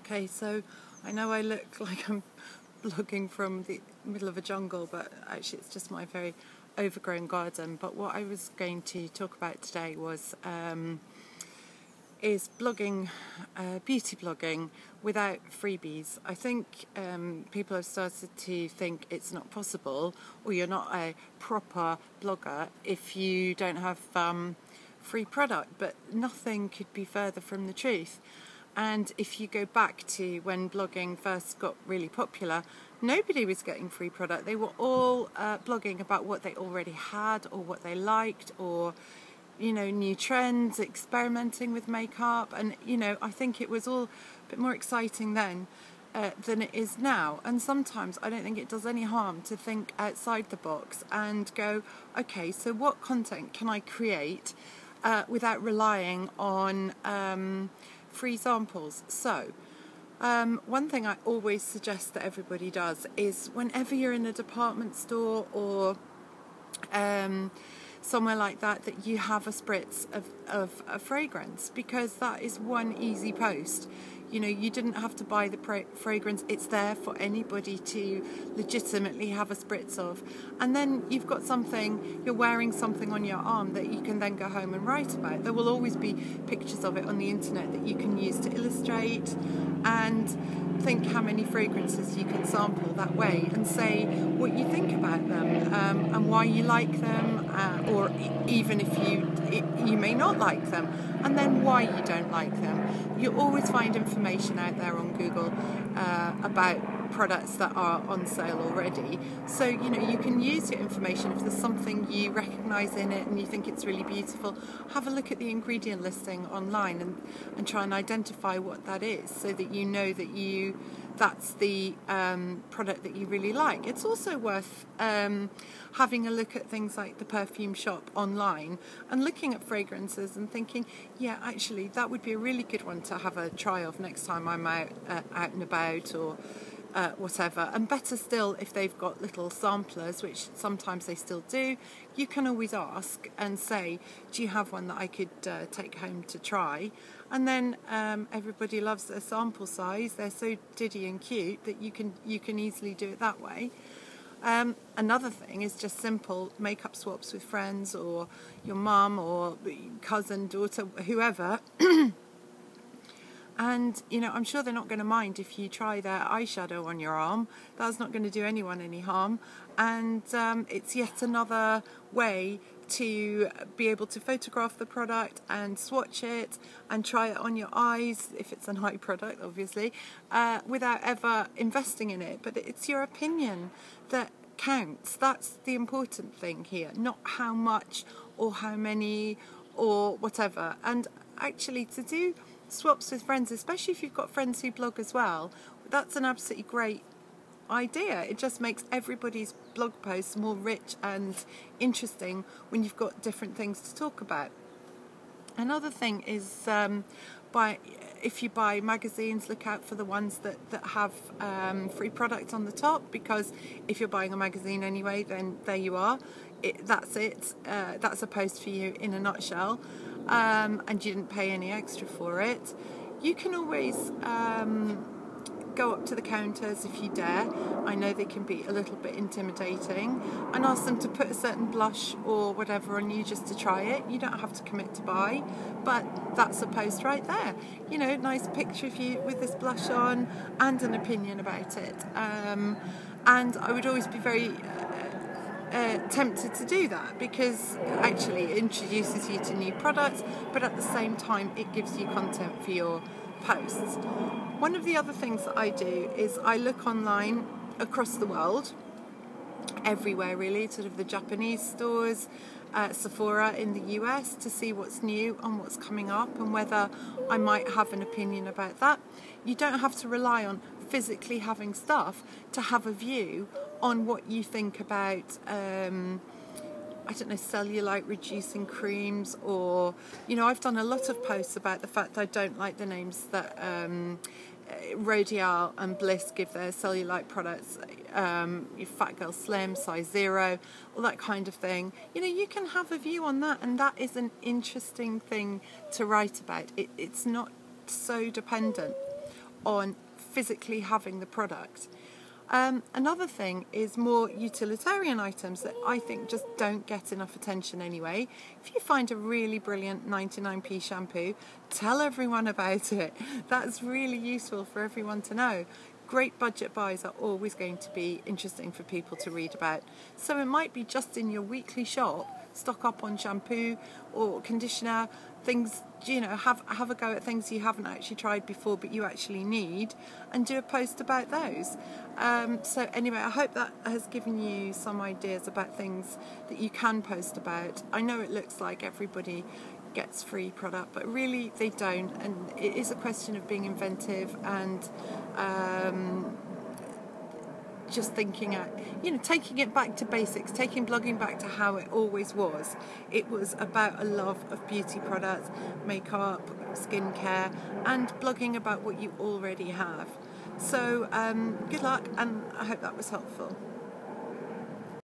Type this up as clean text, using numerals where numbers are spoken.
Okay, so I know I look like I'm blogging from the middle of a jungle, but actually it's just my very overgrown garden. But what I was going to talk about today was is blogging, beauty blogging without freebies. I think people have started to think it's not possible, or you're not a proper blogger if you don't have free product, but nothing could be further from the truth. And if you go back to when blogging first got really popular, nobody was getting free product. They were all blogging about what they already had or what they liked, or new trends, experimenting with makeup. And I think it was all a bit more exciting then than it is now. And sometimes I don't think it does any harm to think outside the box and go, okay, so what content can I create without relying on free samples? So one thing I always suggest that everybody does is, whenever you're in a department store or somewhere like that, that you have a spritz of a fragrance, because that is one easy post. You didn't have to buy the fragrance. It's there for anybody to legitimately have a spritz of. And then you've got something, you're wearing something on your arm that you can then go home and write about. There will always be pictures of it on the internet that you can use to illustrate, and think how many fragrances you can sample that way and say what you think about them, and why you like them, or even if you may not like them, and then why you don't like them. You'll always find information out there on Google about products that are on sale already. So you can use your information. If there's something you recognise in it and you think it's really beautiful, have a look at the ingredient listing online and try and identify what that is, so that you know that that's the product that you really like. It's also worth having a look at things like the perfume shop online and looking at fragrances and thinking, yeah, actually that would be a really good one to have a try of next time I'm out and about, or whatever. And better still, if they've got little samplers, which sometimes they still do, you can always ask and say, do you have one that I could take home to try? And then everybody loves their sample size. They're so diddy and cute that you can easily do it that way. Another thing is just simple makeup swaps with friends, or your mum or cousin, daughter, whoever. And I'm sure they're not going to mind if you try their eyeshadow on your arm. That's not going to do anyone any harm. And it's yet another way to be able to photograph the product and swatch it and try it on your eyes, if it's an eye product obviously, without ever investing in it. But it's your opinion that counts. That's the important thing here, not how much or how many or whatever. And actually, to do swaps with friends, especially if you've got friends who blog as well, that's an absolutely great idea. It just makes everybody's blog posts more rich and interesting when you've got different things to talk about. Another thing is, if you buy magazines, look out for the ones that have free product on the top, because if you're buying a magazine anyway, then there you are. That's it. That's a post for you in a nutshell, and you didn't pay any extra for it. You can always go up to the counters if you dare. I know they can be a little bit intimidating, and ask them to put a certain blush or whatever on you just to try it. You don't have to commit to buy, but that's a post right there. Nice picture of you with this blush on and an opinion about it. And I would always be very tempted to do that, because actually it introduces you to new products, but at the same time it gives you content for your posts. One of the other things that I do is I look online across the world, everywhere really, sort of the Japanese stores, Sephora in the US, to see what's new and what's coming up, and whether I might have an opinion about that. You don't have to rely on physically having stuff to have a view on what you think about cellulite reducing creams, or I've done a lot of posts about the fact I don't like the names that Rodial and Bliss give their cellulite products, Fat Girl Slim, size 0, all that kind of thing. You can have a view on that, and that is an interesting thing to write about. It's not so dependent on physically having the product. Another thing is more utilitarian items that I think just don't get enough attention anyway. If you find a really brilliant 99p shampoo, tell everyone about it. That's really useful for everyone to know. Great budget buys are always going to be interesting for people to read about. So it might be just in your weekly shop, stock up on shampoo or conditioner, things, have a go at things you haven't actually tried before but you actually need, and do a post about those. So anyway, I hope that has given you some ideas about things that you can post about. I know it looks like everybody gets free product, but really they don't, and it is a question of being inventive and just thinking at, taking it back to basics, taking blogging back to how it always was. It was about a love of beauty products, makeup, skincare, and blogging about what you already have. So good luck, and I hope that was helpful.